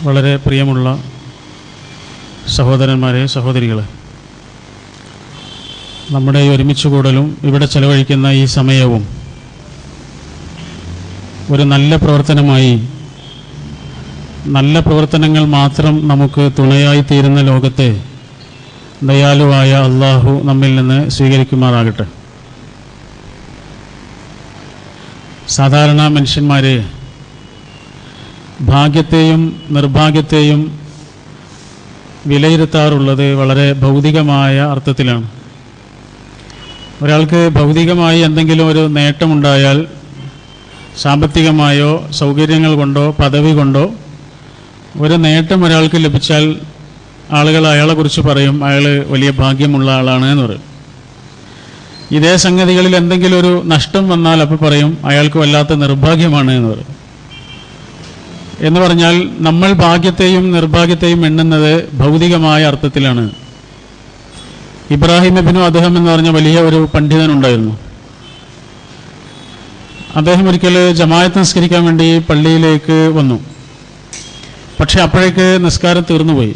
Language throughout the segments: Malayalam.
വളരെ പ്രിയമുള്ള സഹോദരന്മാരെ, സഹോദരികളെ, നമ്മുടെ ഈ ഒരുമിച്ച് കൂടലും ഇവിടെ ചെലവഴിക്കുന്ന ഈ സമയവും ഒരു നല്ല പ്രവർത്തനമായി, നല്ല പ്രവർത്തനങ്ങൾ മാത്രം നമുക്ക് തുണയായി തീരുന്ന ലോകത്തെ ദയാലുവായ അള്ളാഹു നമ്മിൽ നിന്ന് സ്വീകരിക്കുമാറാകട്ടെ. സാധാരണ മനുഷ്യന്മാരെ ഭാഗ്യത്തെയും നിർഭാഗ്യത്തെയും വിലയിരുത്താറുള്ളത് വളരെ ഭൗതികമായ അർത്ഥത്തിലാണ്. ഒരാൾക്ക് ഭൗതികമായി എന്തെങ്കിലും ഒരു നേട്ടമുണ്ടായാൽ, സാമ്പത്തികമായോ സൗകര്യങ്ങൾ കൊണ്ടോ പദവി കൊണ്ടോ ഒരു നേട്ടം ഒരാൾക്ക് ലഭിച്ചാൽ ആളുകൾ അയാളെക്കുറിച്ച് പറയും, അയാൾ വലിയ ഭാഗ്യമുള്ള ആളാണ് എന്ന് പറയും. ഇതേ സംഗതികളിൽ എന്തെങ്കിലും ഒരു നഷ്ടം വന്നാൽ അപ്പോൾ പറയും അയാൾക്ക് വല്ലാത്ത നിർഭാഗ്യമാണ് എന്ന് പറയും. എന്ന് പറഞ്ഞാൽ നമ്മൾ ഭാഗ്യത്തെയും നിർഭാഗ്യത്തെയും എണ്ണുന്നത് ഭൗതികമായ അർത്ഥത്തിലാണ്. ഇബ്രാഹിം ഇബ്നു അദ്ഹം എന്ന് പറഞ്ഞ വലിയ ഒരു പണ്ഡിതനുണ്ടായിരുന്നു. അദ്ദേഹം ഒരിക്കൽ ജമാഅത്ത് നിസ്കരിക്കാൻ വേണ്ടി പള്ളിയിലേക്ക് വന്നു. പക്ഷെ അപ്പോഴേക്ക് നിസ്കാരം തീർന്നുപോയി.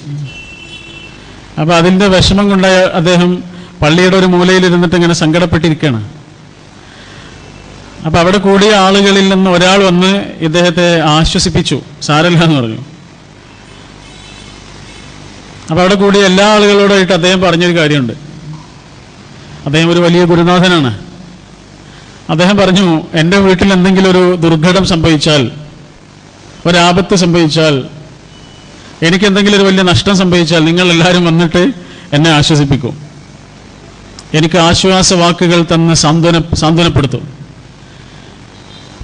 അപ്പോൾ അതിൻ്റെ വിഷമം കൊണ്ട് അദ്ദേഹം പള്ളിയുടെ ഒരു മൂലയിലിരുന്നിട്ട് ഇങ്ങനെ സങ്കടപ്പെട്ടിരിക്കുകയാണ്. അപ്പോൾ അവിടെ കൂടിയ ആളുകളിൽ നിന്ന് ഒരാൾ വന്ന് ഇദ്ദേഹത്തെ ആശ്വസിപ്പിച്ചു, സാരമില്ല എന്ന് പറഞ്ഞു. അപ്പോൾ അവിടെ കൂടിയ എല്ലാ ആളുകളോടായിട്ട് അദ്ദേഹം പറഞ്ഞൊരു കാര്യമുണ്ട്. അദ്ദേഹം ഒരു വലിയ ഗുരുനാഥനാണ്. അദ്ദേഹം പറഞ്ഞു, എൻ്റെ വീട്ടിൽ എന്തെങ്കിലും ഒരു ദുർഘടം സംഭവിച്ചാൽ, ഒരാപത്ത് സംഭവിച്ചാൽ, എനിക്കെന്തെങ്കിലും ഒരു വലിയ നഷ്ടം സംഭവിച്ചാൽ നിങ്ങൾ എല്ലാവരും വന്നിട്ട് എന്നെ ആശ്വസിപ്പിക്കും, എനിക്ക് ആശ്വാസ വാക്കുകൾ തന്ന് സാന്ത്വനപ്പെടുത്തും.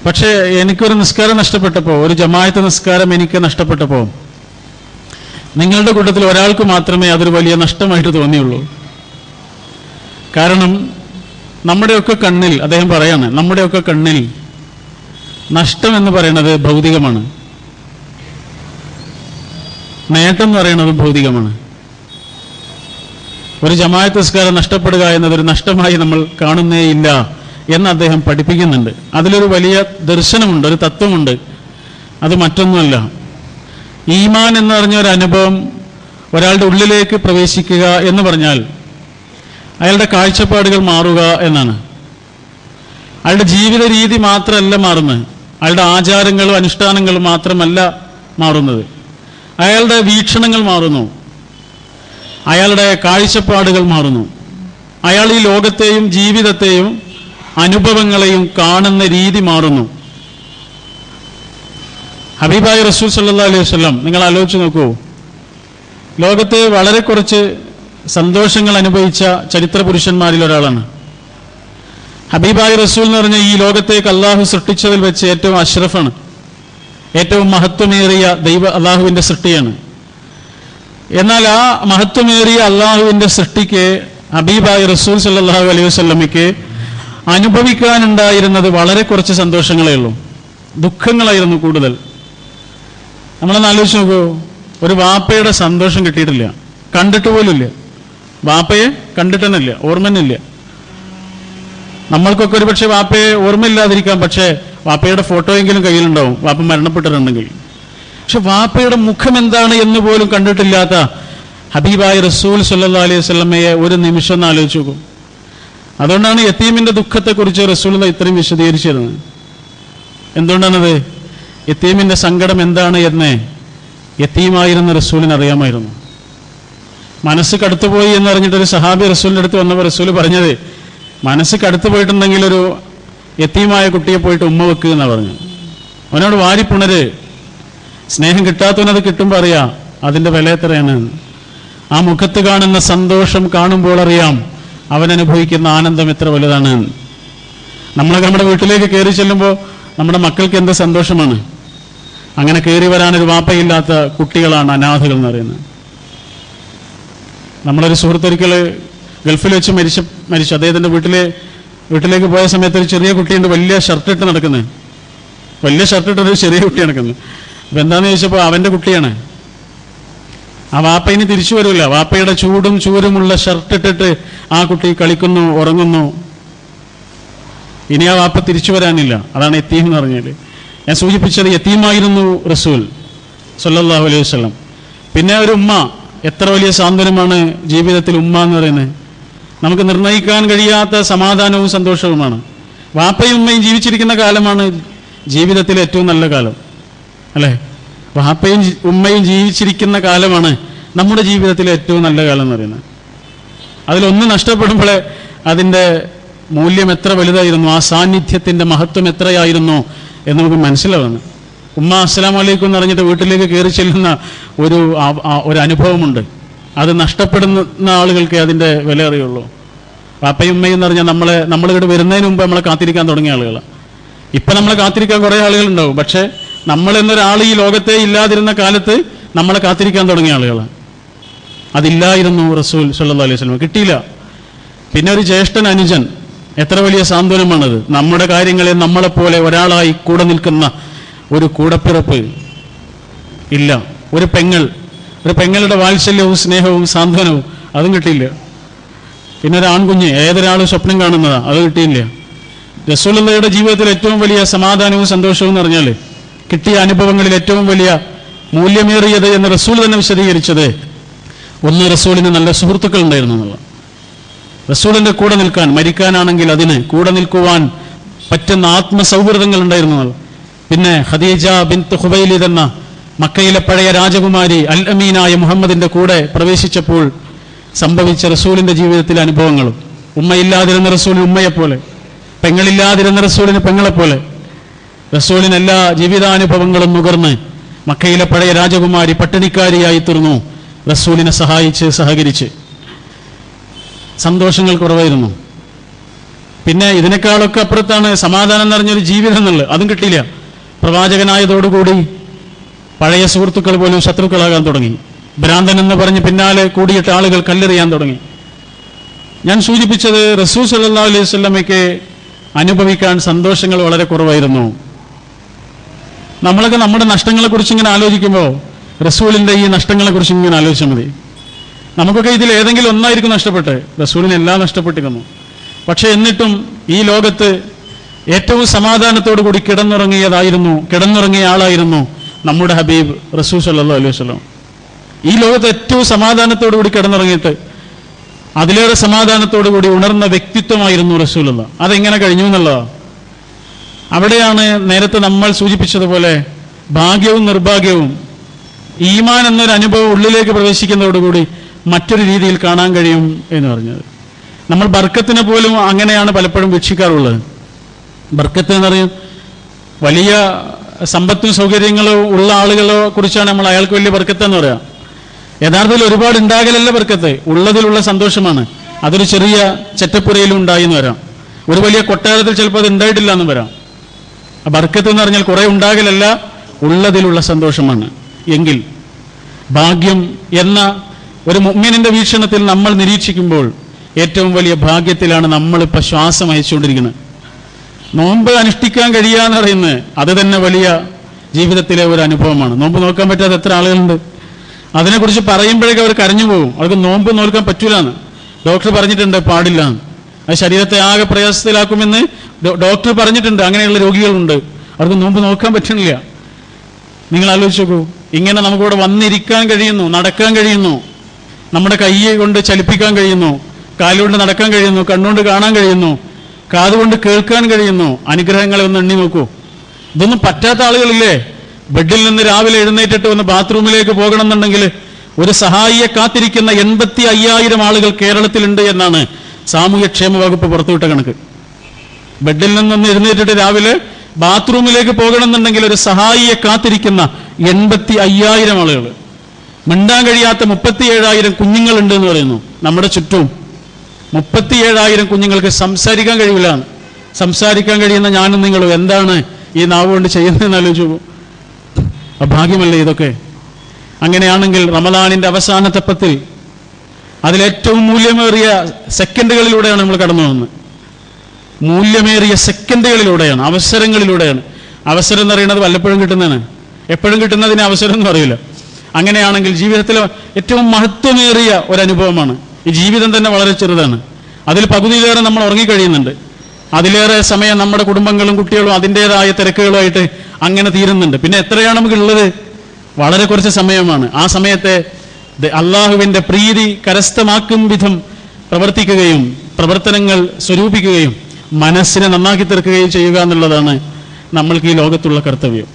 പക്ഷേ എനിക്കൊരു നിസ്കാരം നഷ്ടപ്പെട്ടപ്പോൾ, ഒരു ജമാഅത്ത് നിസ്കാരം എനിക്ക് നഷ്ടപ്പെട്ടപ്പോൾ നിങ്ങളുടെ കൂട്ടത്തിൽ ഒരാൾക്ക് മാത്രമേ അതൊരു വലിയ നഷ്ടമായിട്ട് തോന്നിയുള്ളൂ. കാരണം നമ്മുടെയൊക്കെ കണ്ണിൽ, അദ്ദേഹം പറയാണ്, നമ്മുടെയൊക്കെ കണ്ണിൽ നഷ്ടം എന്ന് പറയുന്നത് ഭൗതികമാണ്, നേട്ടം എന്ന് പറയുന്നത് ഭൗതികമാണ്. ഒരു ജമാഅത്ത് നിസ്കാരം നഷ്ടപ്പെടുക എന്നതൊരു നഷ്ടമായി നമ്മൾ കാണുന്നേയില്ല എന്ന് അദ്ദേഹം പഠിപ്പിക്കുന്നുണ്ട്. അതിലൊരു വലിയ ദർശനമുണ്ട്, ഒരു തത്വമുണ്ട്. അത് മറ്റൊന്നുമല്ല, ഈമാൻ എന്ന് പറഞ്ഞ ഒരു അനുഭവം ഒരാളുടെ ഉള്ളിലേക്ക് പ്രവേശിക്കുക എന്ന് പറഞ്ഞാൽ അയാളുടെ കാഴ്ചപ്പാടുകൾ മാറുക എന്നാണ്. അയാളുടെ ജീവിത രീതി മാത്രമല്ല മാറുന്നത്, അയാളുടെ ആചാരങ്ങളും അനുഷ്ഠാനങ്ങളും മാത്രമല്ല മാറുന്നത്, അയാളുടെ വീക്ഷണങ്ങൾ മാറുന്നു, അയാളുടെ കാഴ്ചപ്പാടുകൾ മാറുന്നു. അയാൾ ഈ ലോകത്തെയും ജീവിതത്തെയും അനുഭവങ്ങളെയും കാണുന്ന രീതി മാറുന്നു. ഹബീബായ റസൂൽ സല്ലല്ലാഹു അലൈഹി വസല്ലം, നിങ്ങൾ ആലോചിച്ച് നോക്കൂ, ലോകത്തെ വളരെ കുറച്ച് സന്തോഷങ്ങൾ അനുഭവിച്ച ചരിത്ര പുരുഷന്മാരിൽ ഒരാളാണ്. ഹബീബായ റസൂൽ എന്ന് പറഞ്ഞ ഈ ലോകത്തേക്ക് അള്ളാഹു സൃഷ്ടിച്ചതിൽ വെച്ച് ഏറ്റവും അഷ്റഫാണ്, ഏറ്റവും മഹത്വമേറിയ അള്ളാഹുവിൻ്റെ സൃഷ്ടിയാണ്. എന്നാൽ ആ മഹത്വമേറിയ അള്ളാഹുവിൻ്റെ സൃഷ്ടിക്ക് ഹബീബായ റസൂൽ സല്ലല്ലാഹു അലൈഹി വസല്ലമയ്ക്ക് അനുഭവിക്കാനുണ്ടായിരുന്നത് വളരെ കുറച്ച് സന്തോഷങ്ങളേ ഉള്ളൂ, ദുഃഖങ്ങളായിരുന്നു കൂടുതൽ. നമ്മളൊന്ന് ആലോചിച്ച് നോക്കൂ, ഒരു വാപ്പയുടെ സന്തോഷം കിട്ടിയിട്ടില്ല, കണ്ടിട്ട് പോലുമില്ല, വാപ്പയെ കണ്ടിട്ടെന്നില്ല, ഓർമ്മന്നില്ല. നമ്മൾക്കൊക്കെ ഒരു പക്ഷേ വാപ്പയെ ഓർമ്മയില്ലാതിരിക്കാം, പക്ഷേ വാപ്പയുടെ ഫോട്ടോയെങ്കിലും കയ്യിലുണ്ടാവും, വാപ്പ മരണപ്പെട്ടിട്ടുണ്ടെങ്കിൽ. പക്ഷെ വാപ്പയുടെ മുഖം എന്താണ് എന്ന് പോലും കണ്ടിട്ടില്ലാത്ത ഹബീബായ റസൂൽ സല്ലല്ലാഹു അലൈഹി വസല്ലമയെ ഒരു നിമിഷം ഒന്ന് ആലോചിച്ച് നോക്കും. അതുകൊണ്ടാണ് യതീമിൻ്റെ ദുഃഖത്തെക്കുറിച്ച് റസൂൽ ഇത്രയും വിശദീകരിച്ചിരുന്നത്. എന്തുകൊണ്ടാണത്? യതീമിൻ്റെ സങ്കടം എന്താണ് എന്ന് യതീമായിരുന്ന റസൂലിന് അറിയാമായിരുന്നു. മനസ്സ് കടുത്തുപോയി എന്നറിഞ്ഞിട്ടൊരു സഹാബി റസൂലിൻ്റെ അടുത്ത് വന്നപ്പോൾ റസൂൽ പറഞ്ഞത്, മനസ്സ് കടുത്തു പോയിട്ടുണ്ടെങ്കിൽ ഒരു യതീമായ കുട്ടിയെ പോയിട്ട് ഉമ്മ വെക്കുക എന്നാണ് പറഞ്ഞത്. അവനോട് വാരിപ്പുണര്, സ്നേഹം കിട്ടാത്തവനത് കിട്ടുമ്പോൾ അറിയാം അതിൻ്റെ വില എത്രയാണ്. ആ മുഖത്ത് കാണുന്ന സന്തോഷം കാണുമ്പോൾ അറിയാം അവനനുഭവിക്കുന്ന ആനന്ദം എത്ര വലുതാണ്. നമ്മളൊക്കെ നമ്മുടെ വീട്ടിലേക്ക് കയറി ചെല്ലുമ്പോൾ നമ്മുടെ മക്കൾക്ക് എന്ത് സന്തോഷമാണ്. അങ്ങനെ കയറി വരാനൊരു വാപ്പയില്ലാത്ത കുട്ടികളാണ് അനാഥകൾ എന്ന് പറയുന്നത്. നമ്മളൊരു സുഹൃത്തൊരിക്കൽ ഗൾഫിൽ വെച്ച് മരിച്ചു. അദ്ദേഹത്തിൻ്റെ വീട്ടിലേക്ക് പോയ സമയത്ത് ഒരു ചെറിയ കുട്ടിയുണ്ട്, വലിയ ഷർട്ടിട്ട് നടക്കുന്നത്, വലിയ ഷർട്ടിട്ടൊരു ചെറിയ കുട്ടി നടക്കുന്നത്. അപ്പം എന്താണെന്ന് ചോദിച്ചപ്പോൾ അവൻ്റെ കുട്ടിയാണ്. ആ വാപ്പ ഇനി തിരിച്ചു വരില്ല, വാപ്പയുടെ ചൂടും ചൂരുമുള്ള ഷർട്ടിട്ടിട്ട് ആ കുട്ടി കളിക്കുന്നു, ഉറങ്ങുന്നു. ഇനി ആ വാപ്പ തിരിച്ചു വരാനില്ല. അതാണ് യതീം എന്ന് പറഞ്ഞാൽ. ഞാൻ സൂചിപ്പിച്ചത് യതീമായിരുന്നു റസൂൽ. സല്ലല്ലാഹു അലൈഹി വസല്ലം. പിന്നെ ഒരു ഉമ്മ, എത്ര വലിയ സാന്ത്വനമാണ് ജീവിതത്തിൽ ഉമ്മ എന്ന് പറയുന്നത്. നമുക്ക് നിർണ്ണയിക്കാൻ കഴിയാത്ത സമാധാനവും സന്തോഷവുമാണ്. വാപ്പയും ഉമ്മയും ജീവിച്ചിരിക്കുന്ന കാലമാണ് ജീവിതത്തിലെ ഏറ്റവും നല്ല കാലം, അല്ലേ? വാപ്പയും ഉമ്മയും ജീവിച്ചിരിക്കുന്ന കാലമാണ് നമ്മുടെ ജീവിതത്തിലെ ഏറ്റവും നല്ല കാലം എന്ന് പറയുന്നത്. അതിലൊന്ന് നഷ്ടപ്പെടുമ്പോഴേ അതിൻ്റെ മൂല്യം എത്ര വലുതായിരുന്നു, ആ സാന്നിധ്യത്തിൻ്റെ മഹത്വം എത്രയായിരുന്നു എന്ന് നമുക്ക് മനസ്സിലാവുന്നു. ഉമ്മ അസ്സലാമു അലൈക്കും എന്ന് പറഞ്ഞിട്ട് വീട്ടിലേക്ക് കയറി ചെല്ലുന്ന ഒരു അനുഭവമുണ്ട്. അത് നഷ്ടപ്പെടുന്ന ആളുകൾക്ക് അതിൻ്റെ വില അറിയുള്ളൂ. വാപ്പയും ഉമ്മയും എന്ന് പറഞ്ഞാൽ നമ്മളിവിടെ വരുന്നതിന് മുമ്പ് നമ്മളെ കാത്തിരിക്കാൻ തുടങ്ങിയ ആളുകളാണ്. ഇപ്പം നമ്മളെ കാത്തിരിക്കാൻ കുറേ ആളുകളുണ്ടാവും, പക്ഷേ നമ്മളെന്നൊരാൾ ഈ ലോകത്തെ ഇല്ലാതിരുന്ന കാലത്ത് നമ്മളെ കാത്തിരിക്കാൻ തുടങ്ങിയ ആളുകളാണ്. അതില്ലായിരുന്നു റസൂൽ സല്ലല്ലാഹു അലൈഹി വസല്ലം, കിട്ടിയില്ല. പിന്നെ ഒരു ജ്യേഷ്ഠൻ, അനുജൻ, എത്ര വലിയ സാന്ത്വനമാണത്. നമ്മുടെ കാര്യങ്ങളിൽ നമ്മളെപ്പോലെ ഒരാളായി കൂടെ നിൽക്കുന്ന ഒരു കൂടപ്പിറപ്പ് ഇല്ല. ഒരു പെങ്ങളുടെ വാത്സല്യവും സ്നേഹവും സാന്ത്വനവും അതും കിട്ടിയില്ല. പിന്നെ ഒരു ആൺകുഞ്ഞ്, ഏതൊരാളും സ്വപ്നം കാണുന്നതാ, അത് കിട്ടിയില്ല. റസൂലുള്ളാഹിയുടെ ജീവിതത്തിൽ ഏറ്റവും വലിയ സമാധാനവും സന്തോഷവും എന്ന് പറഞ്ഞാൽ കിട്ടിയ അനുഭവങ്ങളിൽ ഏറ്റവും വലിയ മൂല്യമേറിയത് എന്ന് റസൂൽ തന്നെ വിശദീകരിച്ചത്, ഒന്ന് റസൂലിന് നല്ല സുഹൃത്തുക്കൾ ഉണ്ടായിരുന്നു എന്നുള്ള, റസൂലിന്റെ കൂടെ നിൽക്കാൻ, മരിക്കാനാണെങ്കിൽ അതിന് കൂടെ നിൽക്കുവാൻ പറ്റുന്ന ആത്മസൗഹൃദങ്ങൾ ഉണ്ടായിരുന്നു എന്നുള്ള. പിന്നെ ഖദീജ ബിൻത്ത് ഖുവൈലിദ് എന്ന മക്കയിലെ പഴയ രാജകുമാരി അൽ അമീനായ മുഹമ്മദിന്റെ കൂടെ പ്രവേശിച്ചപ്പോൾ സംഭവിച്ച റസൂലിന്റെ ജീവിതത്തിലെ അനുഭവങ്ങളും, ഉമ്മയില്ലാതിരുന്ന റസൂലിന് ഉമ്മയെപ്പോലെ, പെങ്ങളില്ലാതിരുന്ന റസൂലിന് പെങ്ങളെപ്പോലെ, റസൂലിന് എല്ലാ ജീവിതാനുഭവങ്ങളും നുകർന്ന് മക്കയിലെ പഴയ രാജകുമാരി പട്ടിണിക്കാരിയായി തീർന്നു. റസൂലിനെ സഹകരിച്ച് സന്തോഷങ്ങൾ കുറവായിരുന്നു. പിന്നെ ഇതിനേക്കാളൊക്കെ അപ്പുറത്താണ് സമാധാനം നിറഞ്ഞൊരു ജീവിതം എന്നുള്ളത്, അതും കിട്ടിയില്ല. പ്രവാചകനായതോടുകൂടി പഴയ സുഹൃത്തുക്കൾ പോലും ശത്രുക്കളാകാൻ തുടങ്ങി. ഭ്രാന്തൻ എന്ന് പറഞ്ഞ് പിന്നാലെ കൂടിയിട്ട് ആളുകൾ കല്ലെറിയാൻ തുടങ്ങി. ഞാൻ സൂചിപ്പിച്ചത് റസൂൽ സല്ലല്ലാഹു അലൈഹി വസല്ലമയ്ക്ക് അനുഭവിക്കാൻ സന്തോഷങ്ങൾ വളരെ കുറവായിരുന്നു. നമ്മളൊക്കെ നമ്മുടെ നഷ്ടങ്ങളെക്കുറിച്ച് ഇങ്ങനെ ആലോചിക്കുമ്പോൾ റസൂലിൻ്റെ ഈ നഷ്ടങ്ങളെക്കുറിച്ച് ഇങ്ങനെ ആലോചിച്ചാൽ മതി. നമുക്കൊക്കെ ഇതിൽ ഏതെങ്കിലും ഒന്നായിരിക്കും നഷ്ടപ്പെട്ട്, റസൂലിന് എല്ലാം നഷ്ടപ്പെട്ടിരുന്നു. പക്ഷെ എന്നിട്ടും ഈ ലോകത്ത് ഏറ്റവും സമാധാനത്തോടു കൂടി കിടന്നുറങ്ങിയ ആളായിരുന്നു നമ്മുടെ ഹബീബ് റസൂൽ സല്ലല്ലാഹു അലൈഹി വസല്ലം. ഈ ലോകത്ത് ഏറ്റവും സമാധാനത്തോടു കൂടി കിടന്നുറങ്ങിയിട്ട് അതിലേറെ സമാധാനത്തോടു കൂടി ഉണർന്ന വ്യക്തിത്വമായിരുന്നു റസൂലുള്ളാഹ്. അതെങ്ങനെ കഴിഞ്ഞു എന്നുള്ളതാണ്. അവിടെയാണ് നേരത്തെ നമ്മൾ സൂചിപ്പിച്ചതുപോലെ ഭാഗ്യവും നിർഭാഗ്യവും, ഈമാൻ എന്നൊരു അനുഭവം ഉള്ളിലേക്ക് പ്രവേശിക്കുന്നതോടുകൂടി മറ്റൊരു രീതിയിൽ കാണാൻ കഴിയും എന്ന് പറഞ്ഞത്. നമ്മൾ ബർക്കത്തിനെ പോലും അങ്ങനെയാണ് പലപ്പോഴും വീക്ഷിക്കാറുള്ളത്. ബർക്കത്ത് എന്ന് പറയും വലിയ സമ്പത്തും സൗകര്യങ്ങളോ ഉള്ള ആളുകളെ കുറിച്ചാണ് നമ്മൾ അയാൾക്ക് വലിയ ബർക്കത്ത് എന്ന് പറയാം. യഥാർത്ഥത്തിൽ ഒരുപാട് ഉണ്ടാകലല്ല ബർക്കത്ത്, ഉള്ളതിലുള്ള സന്തോഷമാണ്. അതൊരു ചെറിയ ചെറ്റപ്പുരയിലും ഉണ്ടായി എന്ന് വരാം, ഒരു വലിയ കൊട്ടാരത്തിൽ ചിലപ്പോൾ അത് ഉണ്ടായിട്ടില്ല എന്ന് വരാം. ബർക്കത്ത് എന്ന് പറഞ്ഞാൽ കുറെ ഉണ്ടാകലല്ല, ഉള്ളതിലുള്ള സന്തോഷമാണ്. എങ്കിൽ ഭാഗ്യം എന്ന ഒരു മുഅ്മിനിന്റെ വീക്ഷണത്തിൽ നമ്മൾ നിരീക്ഷിക്കുമ്പോൾ ഏറ്റവും വലിയ ഭാഗ്യത്തിലാണ് നമ്മളിപ്പോൾ ശ്വാസം അയച്ചുകൊണ്ടിരിക്കുന്നത്. നോമ്പ് അനുഷ്ഠിക്കാൻ കഴിയാന്ന് പറയുന്നത് അത് തന്നെ വലിയ ജീവിതത്തിലെ ഒരു അനുഭവമാണ്. നോമ്പ് നോക്കാൻ പറ്റാത്ത എത്ര ആളുകളുണ്ട്. അതിനെക്കുറിച്ച് പറയുമ്പോഴേക്കും അവർ കരഞ്ഞു പോകും. അവർക്ക് നോമ്പ് നോക്കാൻ പറ്റൂലെന്ന് ഡോക്ടർ പറഞ്ഞിട്ടുണ്ട്, പാടില്ല. അത് ശരീരത്തെ ആകെ പ്രയാസത്തിലാക്കുമെന്ന് ഡോക്ടർ പറഞ്ഞിട്ടുണ്ട്. അങ്ങനെയുള്ള രോഗികളുണ്ട്, അവർക്ക് നോമ്പ് നോക്കാൻ പറ്റണില്ല. നിങ്ങൾ ആലോചിച്ച് നോക്കൂ, ഇങ്ങനെ നമുക്കിവിടെ വന്നിരിക്കാൻ കഴിയുന്നു, നടക്കാൻ കഴിയുന്നു, നമ്മുടെ കൈ കൊണ്ട് ചലിപ്പിക്കാൻ കഴിയുന്നു, കാലുകൊണ്ട് നടക്കാൻ കഴിയുന്നു, കണ്ണുകൊണ്ട് കാണാൻ കഴിയുന്നു, കാതുകൊണ്ട് കേൾക്കാൻ കഴിയുന്നു. അനുഗ്രഹങ്ങളെ ഒന്ന് എണ്ണി നോക്കൂ. ഇതൊന്നും പറ്റാത്ത ആളുകളില്ലേ? ബെഡിൽ നിന്ന് രാവിലെ എഴുന്നേറ്റിട്ട് ഒന്ന് ബാത്റൂമിലേക്ക് പോകണം എന്നുണ്ടെങ്കിൽ ഒരു സഹായിയെ കാത്തിരിക്കുന്ന 85,000 ആളുകൾ കേരളത്തിലുണ്ട് എന്നാണ് സാമൂഹ്യക്ഷേമ വകുപ്പ് പുറത്തുവിട്ട കണക്ക്. ബെഡിൽ നിന്നൊന്ന് എഴുന്നേറ്റിട്ട് രാവിലെ ബാത്റൂമിലേക്ക് പോകണം എന്നുണ്ടെങ്കിൽ ഒരു സഹായിയെ കാത്തിരിക്കുന്ന 85,000 ആളുകൾ. മിണ്ടാൻ കഴിയാത്ത 37,000 കുഞ്ഞുങ്ങളുണ്ട് എന്ന് പറയുന്നു നമ്മുടെ ചുറ്റും. 37,000 കുഞ്ഞുങ്ങൾക്ക് സംസാരിക്കാൻ കഴിയില്ല. സംസാരിക്കാൻ കഴിയുന്ന ഞാനും നിങ്ങളും എന്താണ് ഈ നാവ് കൊണ്ട് ചെയ്യുന്നതെന്ന് ആലോചിച്ചു. അഭാഗ്യമല്ലേ ഇതൊക്കെ? അങ്ങനെയാണെങ്കിൽ റമദാനിന്റെ അവസാനത്തെ പത്തിൽ അതിലേറ്റവും മൂല്യമേറിയ സെക്കൻഡുകളിലൂടെയാണ് നമ്മൾ കടന്നു പോകുന്നത്. മൂല്യമേറിയ സെക്കൻഡുകളിലൂടെയാണ്, അവസരങ്ങളിലൂടെയാണ്. അവസരം എന്ന് പറയുന്നത് വല്ലപ്പോഴും കിട്ടുന്നതാണ്, എപ്പോഴും കിട്ടുന്നതിന് അവസരം എന്ന് പറയില്ല. അങ്ങനെയാണെങ്കിൽ ജീവിതത്തിലെ ഏറ്റവും മഹത്വമേറിയ ഒരനുഭവമാണ്. ഈ ജീവിതം തന്നെ വളരെ ചെറുതാണ്, അതിൽ പകുതിയിലേറെ നമ്മൾ ഉറങ്ങിക്കഴിയുന്നുണ്ട്. അതിലേറെ സമയം നമ്മുടെ കുടുംബങ്ങളും കുട്ടികളും അതിൻ്റെതായ തിരക്കുകളുമായിട്ട് അങ്ങനെ തീരുന്നുണ്ട്. പിന്നെ എത്രയാണ് നമുക്കുള്ളത്? വളരെ കുറച്ച് സമയമാണ്. ആ സമയത്തെ അള്ളാഹുവിൻ്റെ പ്രീതി കരസ്ഥമാക്കും വിധം പ്രവർത്തിക്കുകയും പ്രവർത്തനങ്ങൾ സ്വരൂപിക്കുകയും മനസ്സിനെ നന്നാക്കി തീർക്കുകയും ചെയ്യുക എന്നുള്ളതാണ് നമ്മൾക്ക് ഈ ലോകത്തുള്ള കർത്തവ്യം.